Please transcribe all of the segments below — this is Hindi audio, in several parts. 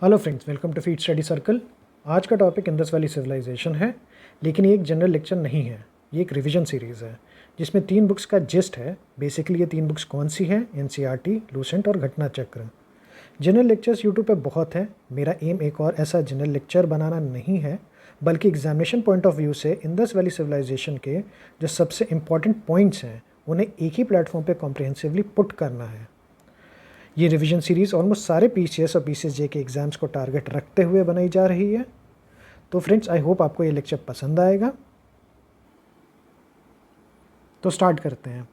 Hello friends, welcome to feed study circle. आज का टॉपिक इंडस वैली सिविलाइजेशन है, लेकिन ये एक जनरल लेक्चर नहीं है। ये एक रिवीजन सीरीज़ है जिसमें 3 बुक्स का जिस्ट है। बेसिकली ये 3 बुक्स कौन सी हैं? एनसीईआरटी, लूसेंट और घटना चक्र। जनरल लेक्चर्स यूट्यूब पे बहुत है। मेरा एम एक और ऐसा जनरल लेक्चर बनाना नहीं है, बल्कि एग्जामिनेशन पॉइंट ऑफ व्यू से इंडस वैली सिविलाइजेशन के जो सबसे इम्पॉर्टेंट पॉइंट्स हैं उन्हें एक ही प्लेटफॉर्म पे कॉम्प्रिहेंसिवली पुट करना है। ये रिवीजन सीरीज़ ऑलमोस्ट सारे पीसीएस और पीसीएसजे के एग्ज़ाम्स को टारगेट रखते हुए बनाई जा रही है। तो फ्रेंड्स, आई होप आपको ये लेक्चर पसंद आएगा। तो स्टार्ट करते हैं।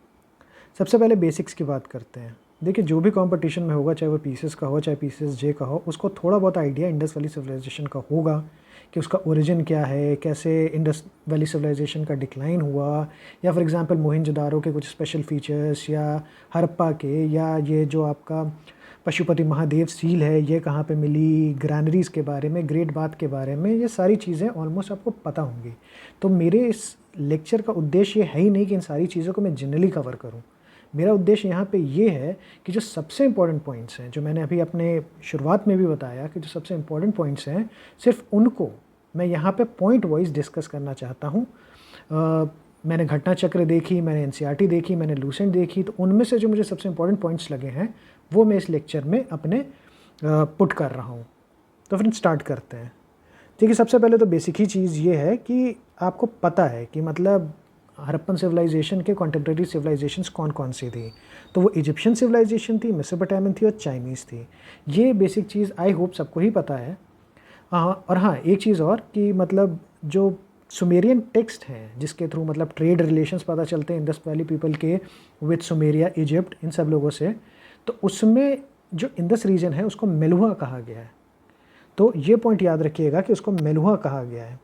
सबसे पहले बेसिक्स की बात करते हैं। देखिए, जो भी कंपटीशन में होगा, चाहे वो पीसीएस का हो चाहे पीसीएसजे का हो, उसको थोड़ा बहुत आइडिया इंडस वैली सिविलाइजेशन का होगा कि उसका ओरिजिन क्या है, कैसे इंडस वैली सिविलाइजेशन का डिक्लाइन हुआ, या फॉर एग्जांपल मोहनजोदारो के कुछ स्पेशल फीचर्स, या हड़प्पा के, या ये जो आपका पशुपति महादेव सील है ये कहाँ पे मिली, ग्रैनरीज के बारे में, ग्रेट बाथ के बारे में, ये सारी चीज़ें ऑलमोस्ट आपको पता होंगी। तो मेरे इस लेक्चर का उद्देश्य ये है ही नहीं कि इन सारी चीज़ों को मैं जनरली कवर करूँ। मेरा उद्देश्य यहाँ पे ये है कि जो सबसे इम्पॉर्टेंट पॉइंट्स हैं, जो मैंने अभी अपने शुरुआत में भी बताया कि जो सबसे इम्पॉर्टेंट पॉइंट्स हैं, सिर्फ उनको मैं यहाँ पे पॉइंट वाइज डिस्कस करना चाहता हूँ। मैंने घटना चक्र देखी, मैंने एनसीईआरटी देखी, मैंने लूसेंट देखी, तो उनमें से जो मुझे सबसे इम्पॉर्टेंट पॉइंट्स लगे हैं वो मैं इस लेक्चर में अपने पुट कर रहा हूँ। तो फिर स्टार्ट करते हैं। ठीक है, सबसे पहले तो बेसिक ही चीज़ ये है कि आपको पता है कि मतलब हड़प्पन सिविलाइजेशन के कॉन्टेम्प्रेरी सिविलाइजेशंस कौन कौन सी थी। तो वो इजिप्शियन सिविलाइजेशन थी, मेसोपोटामियन थी और चाइनीज़ थी। ये बेसिक चीज़ आई होप सबको ही पता है। और हाँ, एक चीज़ और कि मतलब जो सुमेरियन टेक्स्ट हैं जिसके थ्रू मतलब ट्रेड रिलेशंस पता चलते हैं इंडस वैली पीपल के विद सुमेरिया, इजिप्ट, इन सब लोगों से, तो उसमें जो इंडस रीजन है उसको मेलुहा कहा गया है। तो ये पॉइंट याद रखिएगा कि उसको मेलुहा कहा गया है।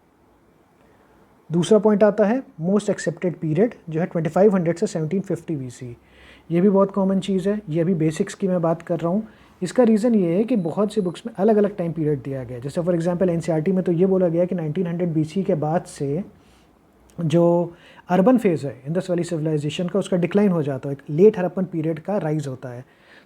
दूसरा पॉइंट आता है मोस्ट एक्सेप्टेड पीरियड, जो है 2500 से 1750 BC। ये भी बहुत कॉमन चीज़ है। ये अभी बेसिक्स की मैं बात कर रहा हूँ। इसका रीज़न ये है कि बहुत सी बुक्स में अलग अलग टाइम पीरियड दिया गया है। जैसे फॉर एग्जांपल एनसीईआरटी में तो ये बोला गया कि 1900 BC के बाद से जो अर्बन फेज़ है इंडस वैली सिविलाइजेशन का, उसका डिक्लाइन हो जाता है, एक लेट हड़प्पन पीरियड का राइज होता है।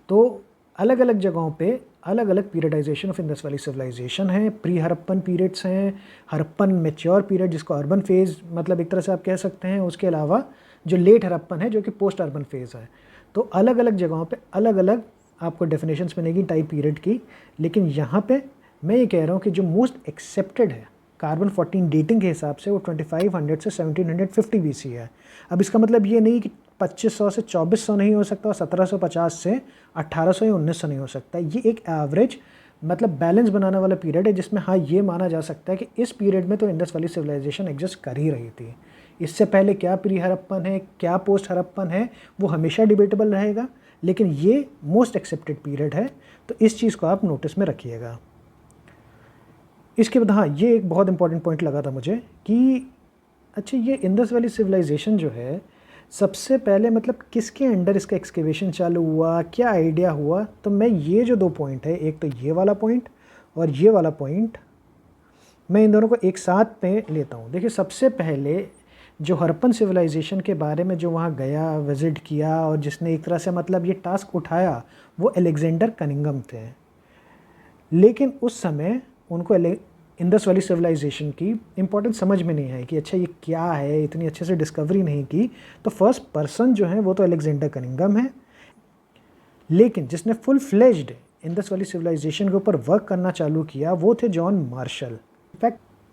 तो अलग अलग जगहों पे अलग अलग periodization of Indus valley civilization है। प्री हड़प्पन पीरियड्स हैं, हड़प्पन मैच्योर पीरियड जिसको अर्बन फेज़ मतलब एक तरह से आप कह सकते हैं, उसके अलावा जो लेट हड़प्पन है जो कि पोस्ट अर्बन फेज़ है। तो अलग अलग जगहों पे अलग अलग आपको डेफिनेशंस मिलेगी टाइप पीरियड की। लेकिन यहाँ पे मैं ये कह रहा हूँ कि जो मोस्ट एक्सेप्टेड है कार्बन 14 डेटिंग के हिसाब से, वो 2500 से 1750 BC है। अब इसका मतलब ये नहीं कि 2500 से 2400 नहीं हो सकता और 1750 से 1800 या 1900 नहीं हो सकता। ये एक एवरेज मतलब बैलेंस बनाने वाला पीरियड है, जिसमें हाँ ये माना जा सकता है कि इस पीरियड में तो इंडस वैली सिविलाइजेशन एग्जिस्ट कर ही रही थी। इससे पहले क्या प्री हड़प्पन है, क्या पोस्ट हड़प्पन है, वो हमेशा डिबेटेबल रहेगा, लेकिन ये मोस्ट एक्सेप्टेड पीरियड है। तो इस चीज़ को आप नोटिस में रखिएगा। इसके बाद हाँ, ये एक बहुत इंपॉर्टेंट पॉइंट लगा था मुझे कि अच्छा, ये इंडस वैली सिविलाइजेशन जो है सबसे पहले मतलब किसके अंडर इसका एक्सकेवेशन चालू हुआ, क्या आइडिया हुआ। तो मैं ये जो 2 पॉइंट है, एक तो ये वाला पॉइंट और ये वाला पॉइंट, मैं इन दोनों को एक साथ में लेता हूँ। देखिए, सबसे पहले जो हड़प्पन सिविलाइजेशन के बारे में जो वहाँ गया, विजिट किया और जिसने एक तरह से मतलब ये टास्क उठाया, वो अलेक्जेंडर कनिंघम थे। लेकिन उस समय उनको इंडस वैली सिविलाइजेशन की इंपॉर्टेंस समझ में नहीं आई कि अच्छा ये क्या है, इतनी अच्छे से डिस्कवरी नहीं की। तो फर्स्ट पर्सन जो है वो तो अलेक्जेंडर कनिंघम है, लेकिन जिसने full fledged Indus valley civilisation के ऊपर वर्क करना चालू किया वो थे John Marshall.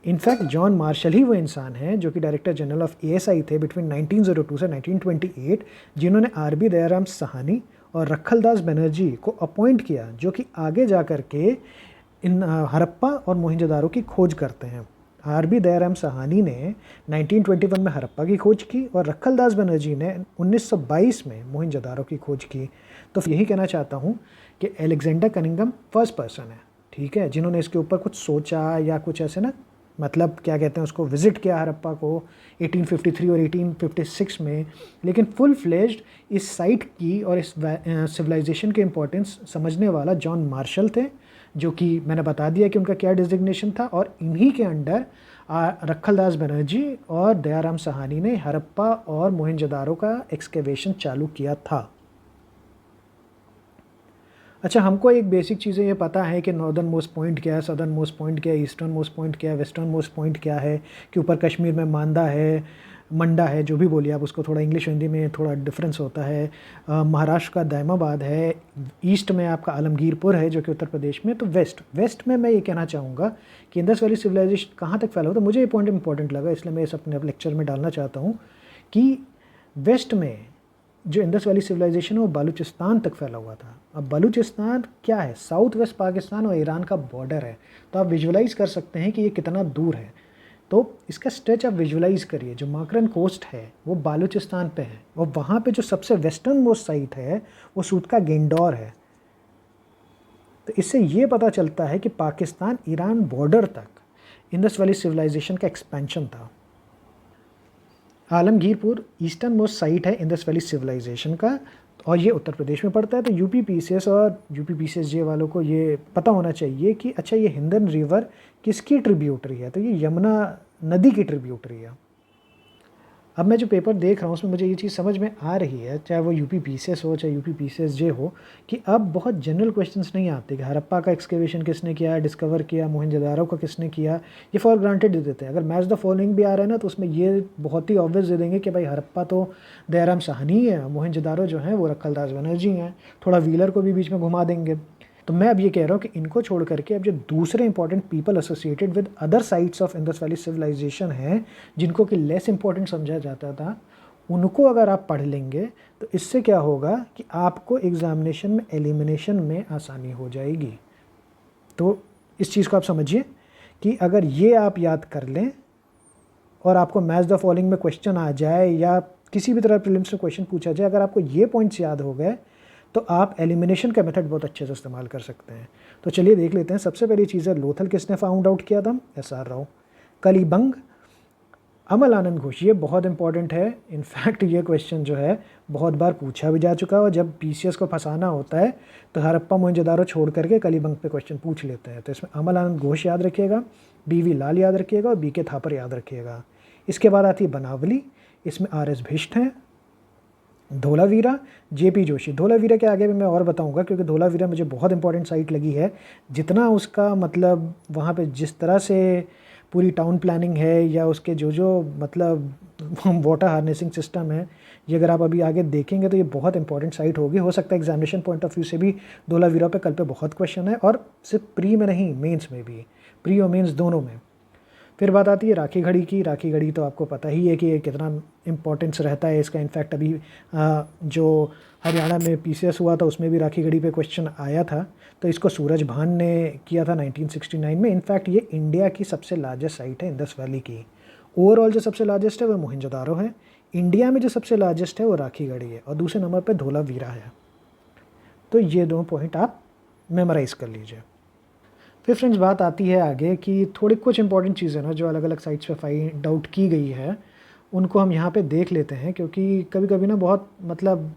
In fact John Marshall ही वो इंसान है जो कि डायरेक्टर जनरल ऑफ एएसआई थे बिटवीन 1902 से 1928, जिन्होंने आरबी दयाराम साहनी और रखलदास बनर्जी को अपॉइंट किया, जो कि आगे जा कर के इन हड़प्पा और मोहनजोदारो की खोज करते हैं। आरबी दयाराम साहनी ने 1921 में हड़प्पा की खोज की और रखलदास बनर्जी ने 1922 में मोहनजोदारो की खोज की। तो यही कहना चाहता हूँ कि अलेक्जेंडर कनिंघम फर्स्ट पर्सन है, ठीक है, जिन्होंने इसके ऊपर कुछ सोचा या कुछ ऐसे ना, मतलब क्या कहते हैं उसको, विजिट किया हड़प्पा को 1853 और 1856 में। लेकिन फुल फ्लेज्ड इस साइट की और इस सिविलाइजेशन के इम्पोर्टेंस समझने वाला जॉन मार्शल थे, जो कि मैंने बता दिया कि उनका क्या डिजिग्नेशन था। और इन्हीं के अंडर रखलदास बनर्जी और दयाराम साहनी ने हड़प्पा और मोहनजोदारो का एक्सकेवेशन चालू किया था। अच्छा, हमको एक बेसिक चीज़ें ये पता है कि नॉर्दर्न मोस्ट पॉइंट क्या है, सदर्न मोस्ट पॉइंट क्या है, ईस्टर्न मोस्ट पॉइंट क्या है, वेस्टर्न मोस्ट पॉइंट क्या है, कि ऊपर कश्मीर में मांदा है, मंडा है, जो भी बोलिए आप उसको, थोड़ा इंग्लिश हिंदी में थोड़ा डिफरेंस होता है। महाराष्ट्र का दायमाबाद है, ईस्ट में आपका आलमगीरपुर है जो कि उत्तर प्रदेश में। तो वेस्ट में मैं ये कहना चाहूँगा कि इंडस वैली सिविलाइजेशन कहाँ तक फैला हुआ था। मुझे ये पॉइंट इंपॉर्टेंट लगा, इसलिए मैं इस अपने लेक्चर में डालना चाहता हूँ कि वेस्ट में जो इंडस वैली सिविलाइजेशन है वो बलूचिस्तान तक फैला हुआ था। अब बलूचिस्तान क्या है, साउथ वेस्ट पाकिस्तान और ईरान का बॉर्डर है। तो आप विजुलाइज कर सकते हैं कि ये कितना दूर है। तो इसका स्ट्रेच आप विजुलाइज करिए, जो माकरन कोस्ट है वो बालूचिस्तान पे है, और वहाँ पे जो सबसे वेस्टर्न मोस्ट साइट है वो सूत का गेंडौर है। तो इससे ये पता चलता है कि पाकिस्तान ईरान बॉर्डर तक इंडस वैली सिविलाइजेशन का एक्सपेंशन था। आलमगीरपुर ईस्टर्न मोस्ट साइट है इंडस वैली सिविलाइजेशन का, और ये उत्तर प्रदेश में पड़ता है। तो यूपी पीसीएस और यूपी पीसीएसजे वालों को ये पता होना चाहिए कि अच्छा ये हिंदन रिवर किसकी ट्रिब्यूटरी है, तो ये यमुना नदी की ट्रिब्यूटरी है। अब मैं जो पेपर देख रहा हूँ उसमें मुझे ये चीज़ समझ में आ रही है, चाहे वो यूपी पीसीएस हो चाहे यूपी पीसीएसजे हो, कि अब बहुत जनरल क्वेश्चंस नहीं आते कि हड़प्पा का एक्सकेवेशन किसने किया, डिस्कवर किया, मोहनजोदारो का किसने किया, ये फॉर ग्रांटेड दे देते हैं। अगर मैच द फॉलोइंग भी आ रहा है ना, तो उसमें ये बहुत ही ऑब्वियस दे देंगे कि भाई हड़प्पा तो दयाराम साहनी है, मोहनजोदारो जो है वो रखलदास बनर्जी हैं, थोड़ा व्हीलर को भी बीच में घुमा देंगे। तो मैं अब ये कह रहा हूँ कि इनको छोड़ करके अब जो दूसरे important people associated with other sites of Indus valley civilization हैं, जिनको कि लेस इंपॉर्टेंट समझा जाता था, उनको अगर आप पढ़ लेंगे तो इससे क्या होगा कि आपको एग्जामिनेशन में एलिमिनेशन में आसानी हो जाएगी। तो इस चीज़ को आप समझिए कि अगर ये आप याद कर लें और आपको मैच द फॉलोइंग में क्वेश्चन आ जाए या किसी भी तरह प्रीलिम्स में क्वेश्चन पूछा जाए, अगर आपको ये पॉइंट्स याद हो गए तो आप एलिमिनेशन का मेथड बहुत अच्छे से इस्तेमाल कर सकते हैं। तो चलिए देख लेते हैं। सबसे पहली चीज़ है, लोथल किसने फाउंड आउट किया था? एस.आर. राव। कलिबंग, अमल आनंद घोष। ये बहुत इंपॉर्टेंट है, इनफैक्ट ये क्वेश्चन जो है बहुत बार पूछा भी जा चुका है, और जब पीसीएस को फंसाना होता है तो हड़प्पा मोहनजोदारो छोड़ करके कलिबंग पे क्वेश्चन पूछ लेते हैं। तो इसमें अमल आनंद घोष याद रखिएगा, बी.वी. लाल याद रखिएगा और बी.के. थापर याद रखिएगा। इसके बाद आती है बनावली, इसमें आर.एस. भिष्ट हैं। धोलावीरा, जे.पी. जोशी। धोलावीरा के आगे भी मैं और बताऊंगा, क्योंकि धोलावीरा मुझे बहुत इंपॉर्टेंट साइट लगी है। जितना उसका मतलब वहाँ पे जिस तरह से पूरी टाउन प्लानिंग है, या उसके जो मतलब वाटर हार्नेसिंग सिस्टम है, ये अगर आप अभी आगे देखेंगे तो ये बहुत इंपॉर्टेंट साइट होगी। हो सकता है एग्जामिनेशन पॉइंट ऑफ व्यू से भी धोलावीरा पे कल पे बहुत क्वेश्चन है, और सिर्फ प्री में नहीं, मेंस में भी, प्री और मेंस दोनों में। फिर बात आती है राखी घड़ी की। राखी घड़ी तो आपको पता ही है कि ये कितना इंपॉर्टेंस रहता है इसका। इनफैक्ट अभी जो हरियाणा में पीसीएस हुआ था उसमें भी राखी घड़ी पे क्वेश्चन आया था। तो इसको सूरज भान ने किया था 1969 में। इनफैक्ट ये इंडिया की सबसे लार्जेस्ट साइट है इंडस वैली की। ओवरऑल जो सबसे लार्जेस्ट है वो मोहनजोदारो है, इंडिया में जो सबसे लार्जेस्ट है वो राखी घड़ी है, और दूसरे नंबर पर धोलावीरा है। तो ये दो पॉइंट आप मेमोराइज़ कर लीजिए। फिर फ्रेंड्स बात आती है आगे कि थोड़ी कुछ इंपॉर्टेंट चीज़ें ना जो अलग अलग साइट्स पे फाइंड आउट की गई है, उनको हम यहाँ पे देख लेते हैं, क्योंकि कभी कभी ना बहुत मतलब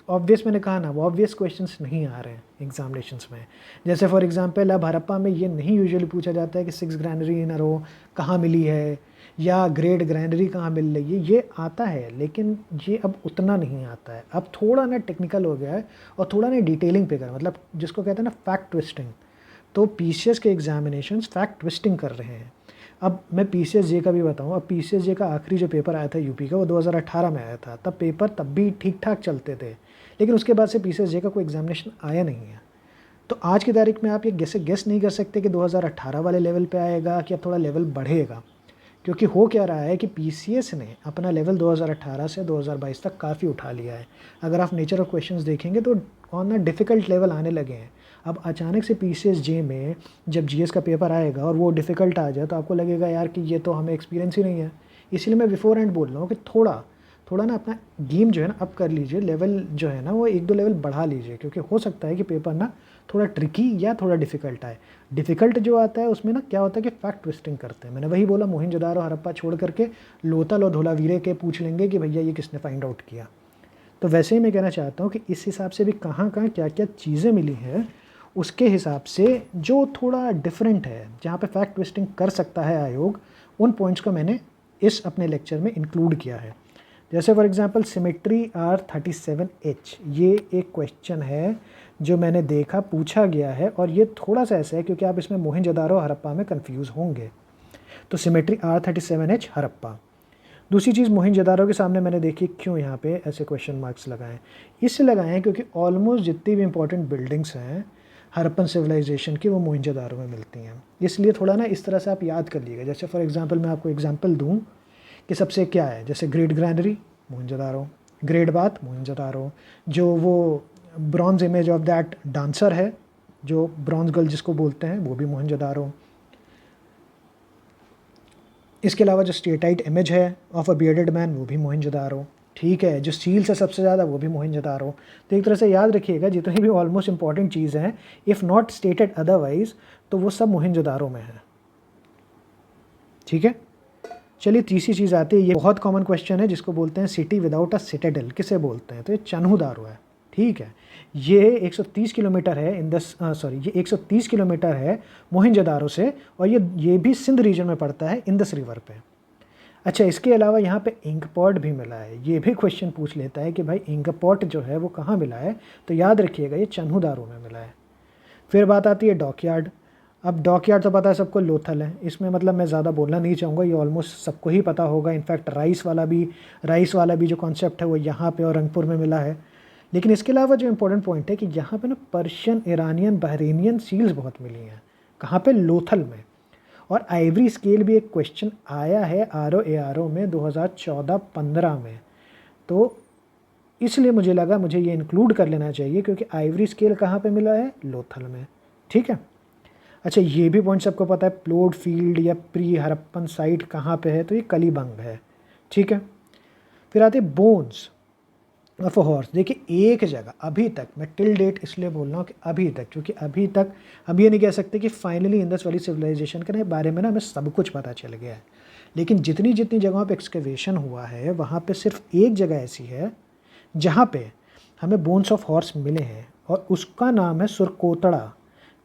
ऑब्वियस, मैंने कहा ना, वो ऑब्वियस क्वेश्चंस नहीं आ रहे हैं एग्जामिनेशंस में। जैसे फॉर एग्जांपल अब हड़प्पा में ये नहीं यूजुअली पूछा जाता है कि 6 ग्रैनरी इन अ रो कहाँ मिली है, या ग्रेट ग्रैनरी कहाँ मिल रही है। ये आता है, लेकिन ये अब उतना नहीं आता है। अब थोड़ा ना टेक्निकल हो गया है, और थोड़ा ना डिटेलिंग पे कर, मतलब जिसको कहते हैं ना फैक्ट ट्विस्टिंग। तो पीसीएस के एग्जामिनेशंस फैक्ट ट्विस्टिंग कर रहे हैं। अब मैं पीसीएसजे का भी बताऊं। अब पीसीएसजे का आखिरी जो पेपर आया था यूपी का, वो 2018 में आया था। तब पेपर तब भी ठीक ठाक चलते थे, लेकिन उसके बाद से पीसीएसजे का कोई एग्जामिनेशन आया नहीं है। तो आज की तारीख में आप ये गेस नहीं कर सकते कि 2018 वाले लेवल पे आएगा कि अब थोड़ा लेवल बढ़ेगा, क्योंकि हो क्या रहा है कि पीसीएस ने अपना लेवल 2018 से 2022 तक काफ़ी उठा लिया है। अगर आप नेचर ऑफ क्वेश्चंस देखेंगे तो ऑन अ डिफ़िकल्ट लेवल आने लगे हैं। अब अचानक से पीसीएसजे में जब जीएस का पेपर आएगा और वो डिफ़िकल्ट आ जाए, तो आपको लगेगा यार कि ये तो हमें एक्सपीरियंस ही नहीं है। इसलिए मैं बिफोर एंड बोल रहा हूँ कि थोड़ा ना अपना गेम जो है ना अप कर लीजिए, लेवल जो है ना वो 1-2 लेवल बढ़ा लीजिए, क्योंकि हो सकता है कि पेपर ना थोड़ा ट्रिकी या थोड़ा डिफ़िकल्ट आए। डिफ़िकल्ट जो आता है उसमें ना क्या होता है कि फैक्ट ट्विस्टिंग करते हैं। मैंने वही बोला, मोहनजोदारो हड़प्पा छोड़ करके लोथल और धोलावीरे के पूछ लेंगे कि भैया ये किसने फाइंड आउट किया। तो वैसे ही मैं कहना चाहता हूँ कि इस हिसाब से भी कहाँ क्या क्या चीज़ें मिली हैं, उसके हिसाब से जो थोड़ा डिफरेंट है, जहाँ पे फैक्ट ट्विस्टिंग कर सकता है आयोग, उन पॉइंट्स को मैंने इस अपने लेक्चर में इंक्लूड किया है। जैसे फॉर एग्जांपल सिमेट्री R37H, ये एक क्वेश्चन है जो मैंने देखा पूछा गया है, और ये थोड़ा सा ऐसा है क्योंकि आप इसमें मोहनजोदारो हड़प्पा में कंफ्यूज होंगे। तो सिमेट्री R37H हड़प्पा। दूसरी चीज़ मोहनजोदारो के सामने मैंने देखी क्यों यहाँ पे ऐसे क्वेश्चन मार्क्स लगाएं, इससे लगाए हैं क्योंकि ऑलमोस्ट जितनी भी इंपॉर्टेंट बिल्डिंग्स हैं हड़प्पन सिविलाइजेशन की वो मोहनजोदारो में मिलती हैं। इसलिए थोड़ा ना इस तरह से आप याद कर लीजिएगा। जैसे फॉर एग्जांपल मैं आपको एग्जांपल दूं कि सबसे क्या है, जैसे great granary Mohenjodaro, great bath Mohenjodaro, जो वो bronze image of that dancer है जो ब्रॉन्ज गर्ल जिसको बोलते हैं वो भी मोहनजोदारो। इसके अलावा जो स्टेटाइट इमेज है ऑफ अ बियर्डेड मैन वो भी मोहनजोदारो। ठीक है, जो सील्स है सबसे ज़्यादा वो भी मोहनजोदारो। तो एक तरह से याद रखिएगा जितनी भी ऑलमोस्ट इंपॉर्टेंट चीज़ हैं, इफ़ नॉट स्टेटेड अदरवाइज, तो वो सब मोहनजोदारो में है। ठीक है, चलिए तीसरी चीज़ आती है, ये बहुत कॉमन क्वेश्चन है जिसको बोलते हैं सिटी विदाउट अ सिटाडेल, किसे बोलते हैं? तो ये चन्हूदारो है। ठीक है, ये 130 किलोमीटर है ये 130 किलोमीटर है मोहनजोदारो से, और ये भी सिंध रीजन में पड़ता है इंदस रिवर पे। अच्छा, इसके अलावा यहाँ पे इंक पॉट भी मिला है। ये भी क्वेश्चन पूछ लेता है कि भाई इंक पॉट जो है वो कहाँ मिला है, तो याद रखिएगा ये चन्हूदारो में मिला है। फिर बात आती है डॉकयार्ड। अब डॉकयार्ड तो पता है सबको, लोथल है। इसमें मतलब मैं ज़्यादा बोलना नहीं चाहूँगा, ये ऑलमोस्ट सबको ही पता होगा। इनफैक्ट राइस वाला भी जो कॉन्सेप्ट है वो यहाँ पे और रंगपुर में मिला है। लेकिन इसके अलावा जो इम्पोर्टेंट पॉइंट है कि यहाँ पे ना पर्शियन, ईरानियन, बहरीनियन सील्स बहुत मिली हैं। कहाँ पे? लोथल में। और आइवरी स्केल भी एक क्वेश्चन आया है ROARO में 2014-15 में, तो इसलिए मुझे लगा मुझे ये इंक्लूड कर लेना चाहिए क्योंकि आइवरी स्केल कहाँ पे मिला है? लोथल में। ठीक है, अच्छा ये भी पॉइंट सबको पता है, प्लोड फील्ड या प्री हड़प्पन साइट कहाँ पे है? तो ये कलीबंग है। ठीक है, फिर आते बोन्स ऑफ अ हॉर्स। देखिए एक जगह अभी तक, मैं टिल डेट इसलिए बोल रहा हूँ कि अभी तक, क्योंकि अभी तक हम ये नहीं कह सकते कि फाइनली इंडस वैली सिविलाइजेशन के बारे में ना हमें सब कुछ पता चल गया है, लेकिन जितनी जितनी जगहों पे एक्सकवेशन हुआ है वहाँ पे सिर्फ एक जगह ऐसी है जहाँ पे हमें बोन्स ऑफ हॉर्स मिले हैं, और उसका नाम है सुरकोतड़ा,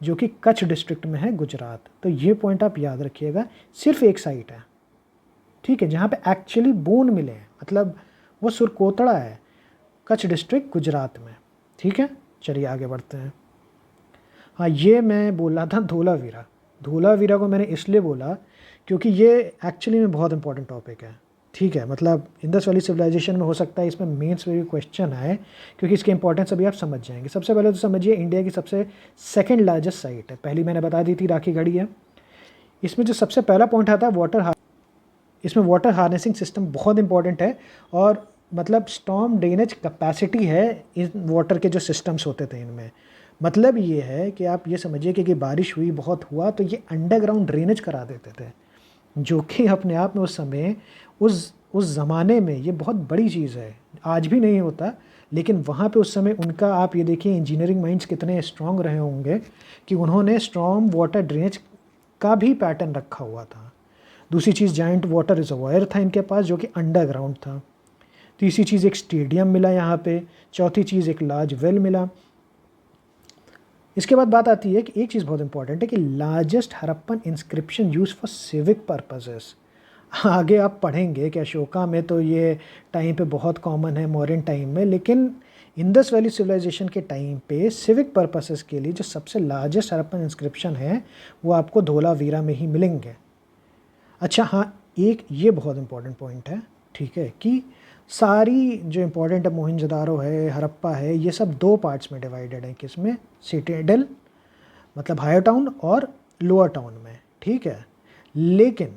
जो कि कच्छ डिस्ट्रिक्ट में है, गुजरात। तो ये पॉइंट आप याद रखिएगा, सिर्फ एक साइट है। ठीक है, जहाँ पे एक्चुअली बोन मिले हैं, मतलब वो सुरकोतड़ा है, कच्छ डिस्ट्रिक्ट, गुजरात में। ठीक है, चलिए आगे बढ़ते हैं। हाँ, ये मैं बोल रहा था धोलावीरा। धोलावीरा को मैंने इसलिए बोला क्योंकि ये एक्चुअली में बहुत इंपॉर्टेंट टॉपिक है। ठीक है, मतलब इंडस वैली सिविलाइजेशन में हो सकता है इसमें मेंस में भी क्वेश्चन आए, क्योंकि इसके इंपॉर्टेंस अभी आप समझ जाएंगे। सबसे पहले तो समझिए इंडिया की सबसे सेकंड लार्जेस्ट साइट है, पहली मैंने बता दी थी राखी गढ़ी है। इसमें जो सबसे पहला पॉइंट आता है इसमें वाटर हार्नेसिंग सिस्टम बहुत इंपॉर्टेंट है, और मतलब स्टॉर्म ड्रेनेज कैपेसिटी है इन वाटर के जो सिस्टम्स होते थे इनमें। मतलब ये है कि आप ये समझिए कि बारिश हुई, बहुत हुआ, तो ये अंडरग्राउंड ड्रेनेज करा देते थे, जो कि अपने आप में उस समय उस ज़माने में ये बहुत बड़ी चीज़ है। आज भी नहीं होता, लेकिन वहाँ पे उस समय उनका, आप ये देखिए इंजीनियरिंग माइंड्स कितने स्ट्रॉन्ग रहे होंगे कि उन्होंने स्ट्रॉन्ग वाटर ड्रेनेज का भी पैटर्न रखा हुआ था। दूसरी चीज़ जाइंट वाटर रिजर्वायर था इनके पास जो कि अंडरग्राउंड था। तीसरी चीज़ एक स्टेडियम मिला यहाँ पे। चौथी चीज़ एक लार्ज वेल मिला। इसके बाद बात आती है कि एक चीज़ बहुत इंपॉर्टेंट है कि largest Harappan inscription use for civic purposes. आगे आप पढ़ेंगे कि अशोका में तो ये टाइम पे बहुत कॉमन है, मॉडर्न टाइम में, लेकिन इंडस वैली सिविलाइजेशन के टाइम पे सिविक पर्पसेस के लिए जो सबसे लार्जेस्ट हड़प्पन इंस्क्रिप्शन है वो आपको धोलावीरा में ही मिलेंगे। अच्छा हाँ, एक ये बहुत इंपॉर्टेंट पॉइंट है, ठीक है, कि सारी जो इम्पोर्टेंट है, मोहनजोदारो है, हड़प्पा है, ये सब दो पार्ट्स में डिवाइडेड है। किसमें? सिटाडेल मतलब हायर टाउन और लोअर टाउन में। ठीक है, लेकिन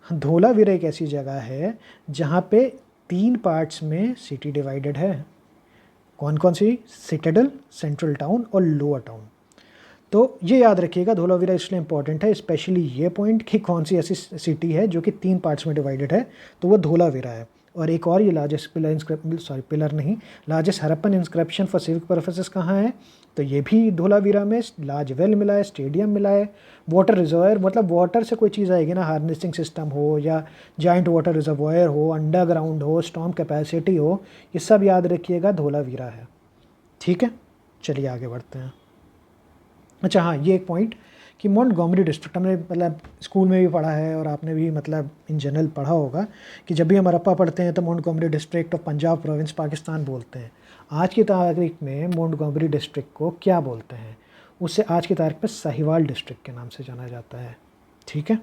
धोलावीरा एक ऐसी जगह है जहाँ पे 3 पार्ट्स में सिटी डिवाइडेड है। कौन कौन सी? सिटाडेल, सेंट्रल टाउन और लोअर टाउन। तो ये याद रखिएगा, धोलावीरा इसलिए इंपॉर्टेंट है, स्पेशली ये पॉइंट कि कौन सी ऐसी सिटी है जो कि 3 पार्ट्स में डिवाइडेड है, तो वो धोलावीरा है। और एक और, ये largest largest Harappan inscription for civic purposes कहाँ है? तो ये भी धोलावीरा में। लार्ज वेल मिला है, स्टेडियम मिला है, वाटर रिजर्वायर, मतलब वाटर से कोई चीज़ आएगी ना, हार्नेसिंग सिस्टम हो या जाइंट वाटर रिजर्वायर हो, अंडरग्राउंड हो, स्टॉर्म कैपेसिटी हो, ये सब याद रखिएगा, धोलावीरा है। ठीक है, चलिए आगे बढ़ते हैं। अच्छा हाँ, ये एक पॉइंट कि मोंटगोमरी डिस्ट्रिक्ट, हमने मतलब स्कूल में भी पढ़ा है और आपने भी मतलब इन जनरल पढ़ा होगा कि जब भी हम हड़प्पा पढ़ते हैं तो Montgomery district of Punjab province Pakistan बोलते हैं। आज की तारीख में मोंटगोमरी डिस्ट्रिक्ट को क्या बोलते हैं? उससे आज की तारीख में साहिवाल डिस्ट्रिक्ट के नाम से जाना जाता है। ठीक है,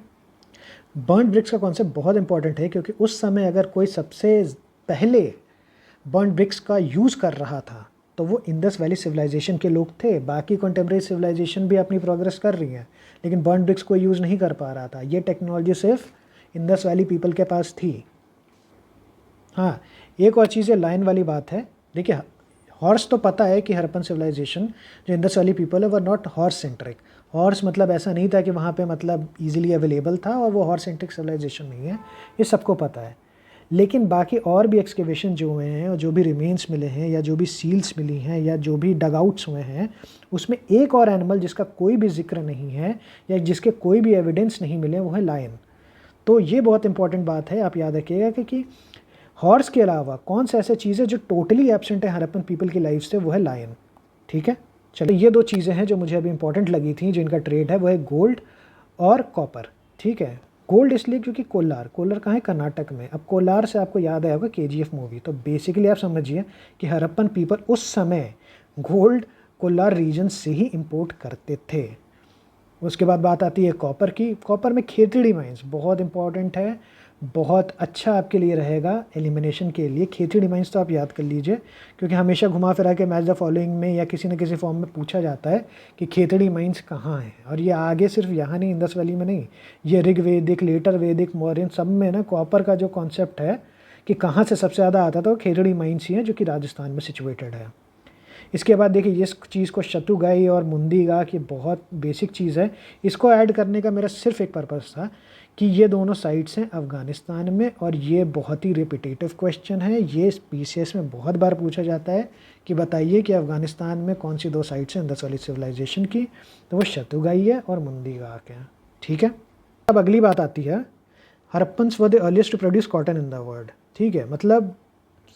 बर्न्ड ब्रिक्स का कॉन्सेप्ट बहुत इंपॉर्टेंट है, क्योंकि उस समय अगर कोई सबसे पहले बर्न्ड ब्रिक्स का यूज़ कर रहा था तो वो इंडस वैली सिविलाइजेशन के लोग थे। बाकी कंटेम्प्रेरी सिविलाइजेशन भी अपनी प्रोग्रेस कर रही है, लेकिन बर्न्ड ब्रिक्स को यूज़ नहीं कर पा रहा था। ये टेक्नोलॉजी सिर्फ इंडस वैली पीपल के पास थी। हाँ, एक और चीज़ है, लाइन वाली बात है। देखिए, हॉर्स तो पता है कि हरप्पन सिविलाइजेशन जो इंडस वैली पीपल है वो नॉट हॉर्स सेंट्रिक। हॉर्स मतलब ऐसा नहीं था कि वहाँ पे मतलब इजीली अवेलेबल था, और वो हॉर्स सेंट्रिक सिविलाइजेशन नहीं है, ये सबको पता है। लेकिन बाकी और भी एक्सकेवेशन जो हुए हैं और जो भी रिमेन्स मिले हैं या जो भी सील्स मिली हैं या जो भी डगआउट्स हुए हैं, उसमें एक और एनिमल जिसका कोई भी जिक्र नहीं है या जिसके कोई भी एविडेंस नहीं मिले, वो है लायन। तो ये बहुत इंपॉर्टेंट बात है, आप याद रखिएगा कि हॉर्स के अलावा कौन सा ऐसे चीज़ है जो टोटली एब्सेंट है हरप्पन पीपल की लाइफ से, वो है लायन। ठीक है, चलिए, ये दो चीज़ें हैं जो मुझे अभी इंपॉर्टेंट लगी थी जिनका ट्रेड है, वो है गोल्ड और कॉपर। ठीक है, गोल्ड इसलिए क्योंकि कोलार कहाँ है? कर्नाटक में। अब कोलार से आपको याद आया होगा KGF मूवी। तो बेसिकली आप समझिए कि हरप्पन पीपल उस समय गोल्ड कोलार रीजन से ही इंपोर्ट करते थे। उसके बाद बात आती है कॉपर की। कॉपर में खेतड़ी माइंस बहुत इंपॉर्टेंट है, बहुत अच्छा आपके लिए रहेगा एलिमिनेशन के लिए। खेतड़ी माइंस तो आप याद कर लीजिए, क्योंकि हमेशा घुमा फिरा के मैच द फॉलोइंग में या किसी न किसी फॉर्म में पूछा जाता है कि खेतड़ी माइंस कहाँ हैं। और ये आगे सिर्फ यहाँ नहीं, इंडस वैली में नहीं, ये ऋग्वेदिक, लेटर वैदिक, मौर्यन सब में ना कॉपर का जो कॉन्सेप्ट है कि कहाँ से सबसे ज़्यादा आता था, वो खेतड़ी माइंस ही है जो कि राजस्थान में सिचुएटेड है। इसके बाद देखिए, इस चीज़ को शतुगाई और मुंदीगा की बहुत बेसिक चीज़ है। इसको ऐड करने का मेरा सिर्फ एक पर्पस था कि ये दोनों साइट्स हैं अफ़गानिस्तान में, और ये बहुत ही रिपीटेटिव क्वेश्चन है। ये PCS में बहुत बार पूछा जाता है कि बताइए कि अफ़गानिस्तान में कौन सी दो साइट्स हैं इंडस वैली सिविलाइजेशन की, तो वो शतुगाई है और मुंदीगा है। ठीक है, अब अगली बात आती है, Harappans were the earliest to produce cotton in the world. ठीक है, मतलब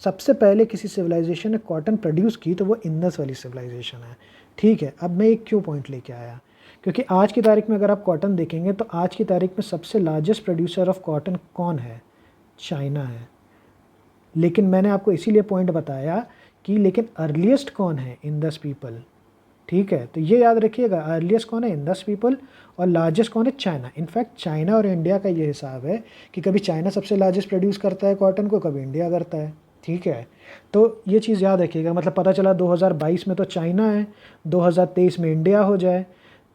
सबसे पहले किसी सिविलाइजेशन ने कॉटन प्रोड्यूस की तो वो इंडस वैली सिविलाइजेशन है। ठीक है, अब मैं एक क्यों पॉइंट लेके आया, क्योंकि आज की तारीख में अगर आप कॉटन देखेंगे तो आज की तारीख में सबसे लार्जेस्ट प्रोड्यूसर ऑफ कॉटन कौन है? चाइना है। लेकिन मैंने आपको इसीलिए पॉइंट बताया कि लेकिन अर्लीस्ट कौन है? Indus people. ठीक है, तो ये याद रखिएगा, अर्लीस्ट कौन है? इंडस पीपल, और लार्जेस्ट कौन है? चाइना। इनफैक्ट चाइना और इंडिया का ये हिसाब है कि कभी चाइना सबसे लार्जेस्ट प्रोड्यूस करता है कॉटन को, कभी इंडिया करता है। ठीक है, तो ये चीज़ याद रखिएगा। मतलब पता चला 2022 में तो चाइना है, 2023 में इंडिया हो जाए,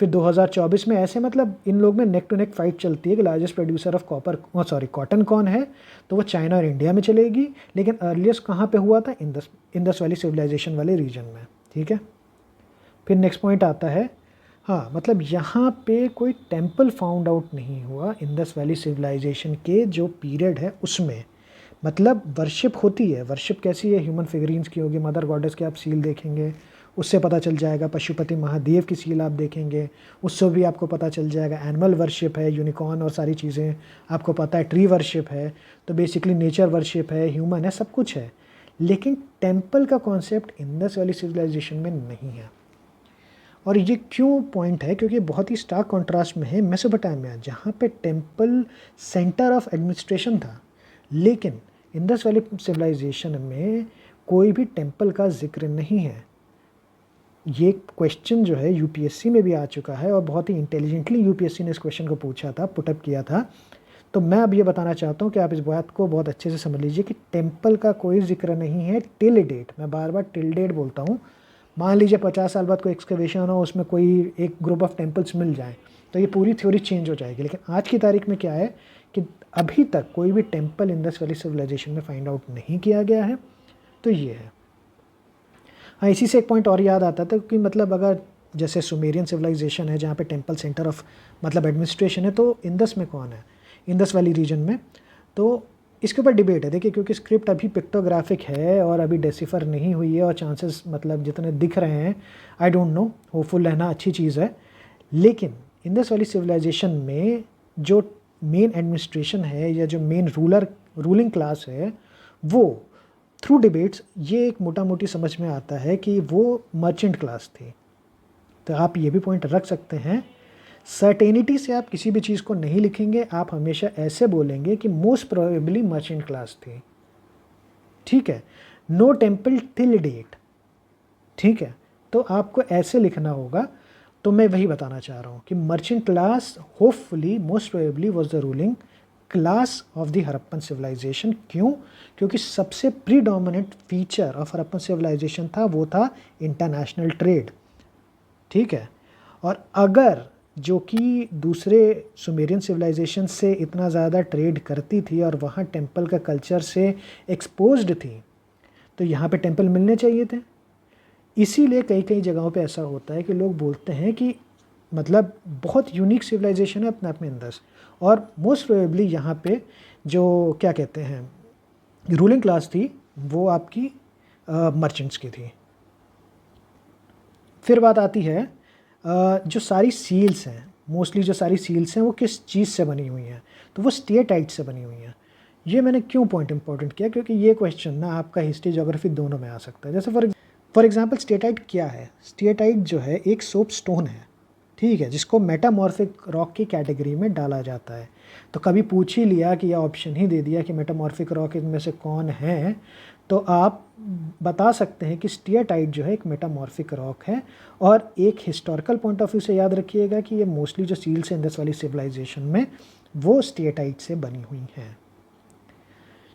फिर 2024 में ऐसे, मतलब इन लोग में नेक टू नेक फाइट चलती है कि लार्जेस्ट प्रोड्यूसर ऑफ कॉटन कौन है, तो वो चाइना और इंडिया में चलेगी। लेकिन अर्लीस्ट कहाँ पे हुआ था? इंडस वैली सिविलाइजेशन वाले रीजन में। ठीक है, फिर नेक्स्ट पॉइंट आता है, हाँ, मतलब यहाँ पे कोई टेम्पल फाउंड आउट नहीं हुआ इंडस वैली सिविलाइजेशन के जो पीरियड है उसमें। मतलब वर्शिप होती है, वर्शिप कैसी है? ह्यूमन फिगरीन्स की होगी, मदर गॉडेस की आप सील देखेंगे उससे पता चल जाएगा, पशुपति महादेव की सील आप देखेंगे उससे भी आपको पता चल जाएगा। एनिमल वर्शिप है, यूनिकॉर्न और सारी चीज़ें आपको पता है, ट्री वर्शिप है, तो बेसिकली नेचर वर्शिप है, ह्यूमन है, सब कुछ है। लेकिन टेम्पल का कॉन्सेप्ट इंडस वैली सिविलाइजेशन में नहीं है। और ये क्यों पॉइंट है? क्योंकि बहुत ही स्टार्क कॉन्ट्रास्ट में है मेसोपोटामिया, जहाँ पे टेम्पल सेंटर ऑफ एडमिनिस्ट्रेशन था, लेकिन इंडस वैली सिविलाइजेशन में कोई भी टेम्पल का जिक्र नहीं है। ये क्वेश्चन जो है UPSC में भी आ चुका है, और बहुत ही इंटेलिजेंटली UPSC ने इस क्वेश्चन को पूछा था, पुटअप किया था। तो मैं अब ये बताना चाहता हूँ कि आप इस बात को बहुत अच्छे से समझ लीजिए कि टेम्पल का कोई जिक्र नहीं है टिल डेट। मैं बार बार टिल डेट बोलता हूँ। मान लीजिए 50 साल बाद कोई एक्सकवेशन हो, उसमें कोई एक ग्रुप ऑफ टेम्पल्स मिल जाए, तो ये पूरी थ्योरी चेंज हो जाएगी। लेकिन आज की तारीख में क्या है कि अभी तक कोई भी टेम्पल इंडस वैली सिविलाइजेशन में फाइंड आउट नहीं किया गया है। तो ये है। हाँ, इसी से एक पॉइंट और याद आता था कि मतलब अगर जैसे सुमेरियन सिविलाइजेशन है जहाँ पे टेम्पल सेंटर ऑफ मतलब एडमिनिस्ट्रेशन है, तो इंडस में कौन है? इंडस वैली रीजन में। तो इसके ऊपर डिबेट है। देखिए, क्योंकि स्क्रिप्ट अभी पिक्टोग्राफिक है और अभी डेसिफर नहीं हुई है, और चांसेस मतलब जितने दिख रहे हैं, आई डोंट नो, होपफुल रहना अच्छी चीज़ है। लेकिन इंडस वैली सिविलाइजेशन में जो मेन एडमिनिस्ट्रेशन है या जो मेन रूलिंग क्लास है, वो थ्रू डिबेट्स ये एक मोटा मोटी समझ में आता है कि वो मर्चेंट क्लास थी। तो आप ये भी पॉइंट रख सकते हैं। सर्टेनिटी से आप किसी भी चीज़ को नहीं लिखेंगे, आप हमेशा ऐसे बोलेंगे कि मोस्ट प्रोबेबली मर्चेंट क्लास थी। ठीक है, नो टेम्पल टिल डेट, ठीक है, तो आपको ऐसे लिखना होगा। तो मैं वही बताना चाह रहा हूँ कि merchant class hopefully most probably was the ruling class of the Harappan civilization. क्यों? क्योंकि सबसे predominant feature of Harappan civilization था वो था इंटरनेशनल ट्रेड। ठीक है, और अगर जो कि दूसरे सुमेरियन सिविलाइजेशन से इतना ज़्यादा ट्रेड करती थी और वहाँ टेम्पल का कल्चर से एक्सपोज्ड थी, तो यहाँ पे टेम्पल मिलने चाहिए थे। इसीलिए कई कई जगहों पे ऐसा होता है कि लोग बोलते हैं कि मतलब बहुत यूनिक सिविलाइजेशन है अपने आप में इंदस, और मोस्ट प्रोबेबली यहाँ पे जो क्या कहते हैं रूलिंग क्लास थी वो आपकी मर्चेंट्स की थी। फिर बात आती है जो सारी सील्स हैं, मोस्टली जो सारी सील्स हैं वो किस चीज़ से बनी हुई हैं, तो वो स्टेटाइट से बनी हुई हैं। ये मैंने क्यों पॉइंट इंपॉर्टेंट किया, क्योंकि ये क्वेश्चन ना आपका हिस्ट्री ज्योग्राफी दोनों में आ सकता है। जैसे फॉर एग्जांपल स्टेटाइट क्या है? स्टेटाइट जो है एक सोप स्टोन है, ठीक है, जिसको मेटामॉर्फिक रॉक की कैटेगरी में डाला जाता है। तो कभी पूछ ही लिया कि या ऑप्शन ही दे दिया कि मेटामॉर्फिक रॉक इनमें से कौन है, तो आप बता सकते हैं कि स्टेटाइट जो है एक मेटामॉर्फिक रॉक है। और एक हिस्टोरिकल पॉइंट ऑफ व्यू से याद रखिएगा कि ये मोस्टली जो सील्स हैं इंडस वाली सिविलाइजेशन में वो स्टेटाइट से बनी हुई हैं।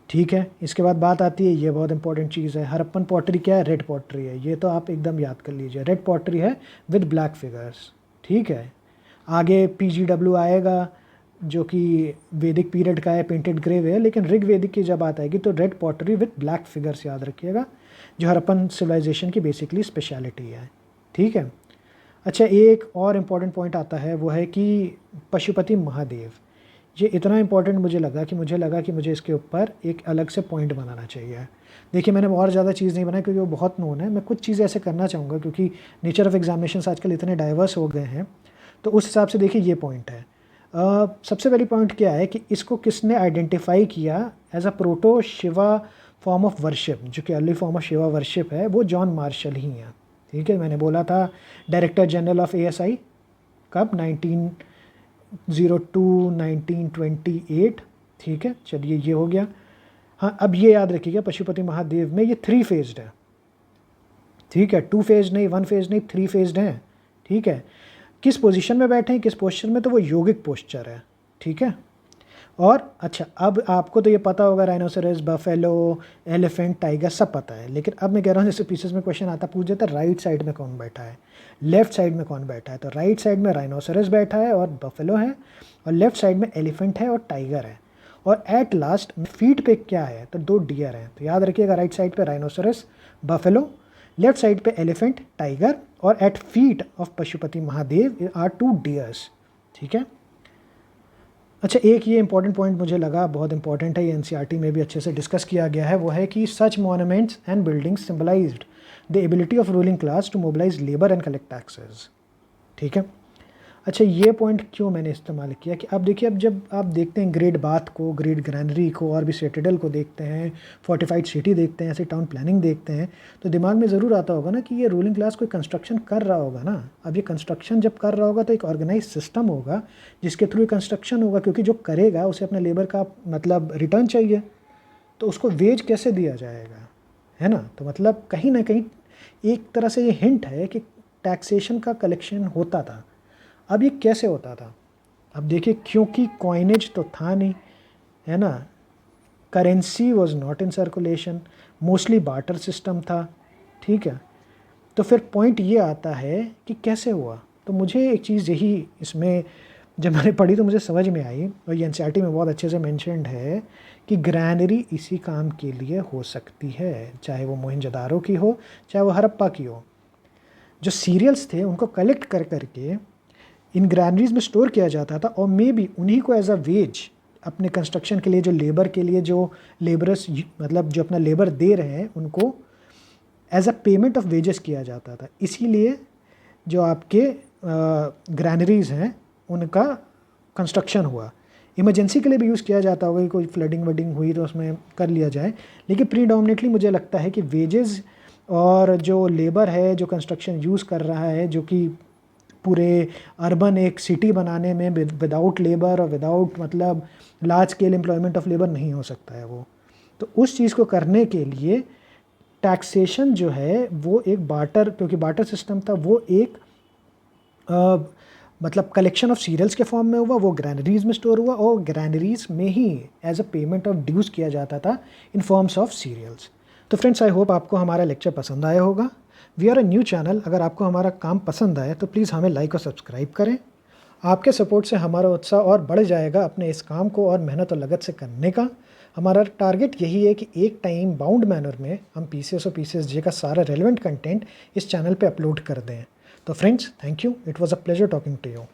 ठीक है, इसके बाद बात आती है, ये बहुत इंपॉर्टेंट चीज़ है, हड़प्पन पॉटरी क्या है? रेड पॉटरी है। ये तो आप एकदम याद कर लीजिए, रेड पॉटरी है विद ब्लैक फिगर्स। ठीक है, आगे PGW आएगा जो कि वैदिक पीरियड का है, पेंटेड ग्रेव है, लेकिन ऋग वैदिक की जब बात आएगी तो red pottery with black figures याद रखिएगा, जो हड़प्पन सिविलाइजेशन की बेसिकली स्पेशलिटी है। ठीक है, अच्छा एक और इम्पॉर्टेंट पॉइंट आता है, वो है कि पशुपति महादेव। ये इतना इम्पोर्टेंट मुझे लगा कि मुझे इसके ऊपर एक अलग से पॉइंट बनाना चाहिए। देखिए मैंने और ज़्यादा चीज़ नहीं बनाई क्योंकि वो बहुत नोन है, मैं कुछ चीज़ें ऐसे करना चाहूँगा क्योंकि नेचर ऑफ एग्जामिनेशंस आजकल इतने डाइवर्स हो गए हैं। तो उस हिसाब से देखिए ये पॉइंट है। सबसे पहली पॉइंट क्या है कि इसको किसने आइडेंटिफाई किया as a proto Shiva form of worship, जो कि early form of Shiva worship है, वो जॉन मार्शल ही हैं। ठीक है, मैंने बोला था डायरेक्टर जनरल ऑफ ASI कब 1902-1928। ठीक है, चलिए ये हो गया। हाँ, अब ये याद रखिएगा पशुपति महादेव में ये 3 फेज्ड है। ठीक है, 2 फेज नहीं, 1 फेज नहीं, 3 फेज्ड हैं। ठीक है, किस पोजीशन में बैठे हैं, किस पोस्चर में, तो वो योगिक पोस्चर है। ठीक है, और अच्छा अब आपको तो ये पता होगा राइनोसरस, बफेलो, एलिफेंट, टाइगर सब पता है, लेकिन अब मैं कह रहा हूँ जैसे पीसेस में क्वेश्चन आता पूछ देता राइट साइड में कौन बैठा है, लेफ्ट साइड में कौन बैठा है। तो राइट साइड में राइनोसरस बैठा है और बफेलो है, और लेफ्ट साइड में एलिफेंट है और टाइगर है, और एट लास्ट फीट पे क्या है, तो 2 डियर हैं। तो याद रखिएगा राइट साइड पे राइनोसरस, बफेलो, लेफ्ट साइड पे एलिफेंट, टाइगर, और at feet of Pashupati Mahadev are 2 deers. ठीक है, अच्छा एक ये इंपॉर्टेंट पॉइंट मुझे लगा बहुत इंपॉर्टेंट है, ये NCERT में भी अच्छे से डिस्कस किया गया है, वो है कि such monuments and buildings symbolised the ability of ruling class to mobilise labour and collect taxes. ठीक है, अच्छा ये पॉइंट क्यों मैंने इस्तेमाल किया कि अब देखिए, अब जब आप देखते हैं ग्रेट बाथ को, ग्रेट ग्रैनरी को, और भी सिटाडेल को देखते हैं, फोर्टिफाइड सिटी देखते हैं, ऐसे टाउन प्लानिंग देखते हैं, तो दिमाग में ज़रूर आता होगा ना कि ये रूलिंग क्लास कोई कंस्ट्रक्शन कर रहा होगा ना। अब ये कंस्ट्रक्शन जब कर रहा होगा तो एक ऑर्गेनाइज सिस्टम होगा जिसके थ्रू कंस्ट्रक्शन होगा, क्योंकि जो करेगा उसे अपने लेबर का मतलब रिटर्न चाहिए, तो उसको वेज कैसे दिया जाएगा, है ना। तो मतलब कहीं ना कहीं एक तरह से ये हिंट है कि टैक्सेशन का कलेक्शन होता था। अब ये कैसे होता था? अब देखिए, क्योंकि कॉइनेज तो था नहीं, है ना, currency was not in circulation, mostly barter system था। ठीक है, तो फिर पॉइंट ये आता है कि कैसे हुआ। तो मुझे एक चीज़ यही इसमें जब मैंने पढ़ी तो मुझे समझ में आई, और ये NCERT में बहुत अच्छे से मेंशन्ड है कि ग्रैनरी इसी काम के लिए हो सकती है, चाहे वो मोहनजोदारो की हो, चाहे वो हड़प्पा की हो। जो सीरियल्स थे उनको कलेक्ट कर करके इन ग्रैनरीज में स्टोर किया जाता था, और मे बी उन्हीं को एज अ वेज अपने कंस्ट्रक्शन के लिए, जो लेबर के लिए जो लेबरस मतलब जो अपना लेबर दे रहे हैं उनको as a payment of wages किया जाता था। इसीलिए जो आपके ग्रैनरीज हैं उनका कंस्ट्रक्शन हुआ। इमरजेंसी के लिए भी यूज़ किया जाता होगा कि कोई फ्लडिंग वडिंग हुई तो उसमें कर लिया जाए, लेकिन प्रीडोमिनेटली मुझे लगता है कि वेजेस और जो लेबर है जो कंस्ट्रक्शन यूज़ कर रहा है, जो कि पूरे अर्बन एक सिटी बनाने में विदाउट लेबर और विदाउट मतलब large scale employment of labour नहीं हो सकता है वो। तो उस चीज़ को करने के लिए टैक्सेशन जो है वो एक बार्टर, क्योंकि बार्टर सिस्टम था, वो एक मतलब कलेक्शन ऑफ सीरियल्स के फॉर्म में हुआ, वो ग्रैनरीज में स्टोर हुआ और ग्रैनरीज में ही as a payment of dues किया जाता था इन फॉर्म्स ऑफ सीरियल्स। तो फ्रेंड्स, आई होप आपको हमारा लेक्चर पसंद आया होगा। We are a new channel, अगर आपको हमारा काम पसंद आए तो प्लीज़ हमें लाइक और सब्सक्राइब करें। आपके सपोर्ट से हमारा उत्साह और बढ़ जाएगा अपने इस काम को और मेहनत और लगत से करने का। हमारा टारगेट यही है कि एक टाइम बाउंड मैनर में हम PCS और PCSJ का सारा रेलेवेंट कंटेंट इस चैनल पे अपलोड कर दें। तो friends, thank you, it was a pleasure talking to you.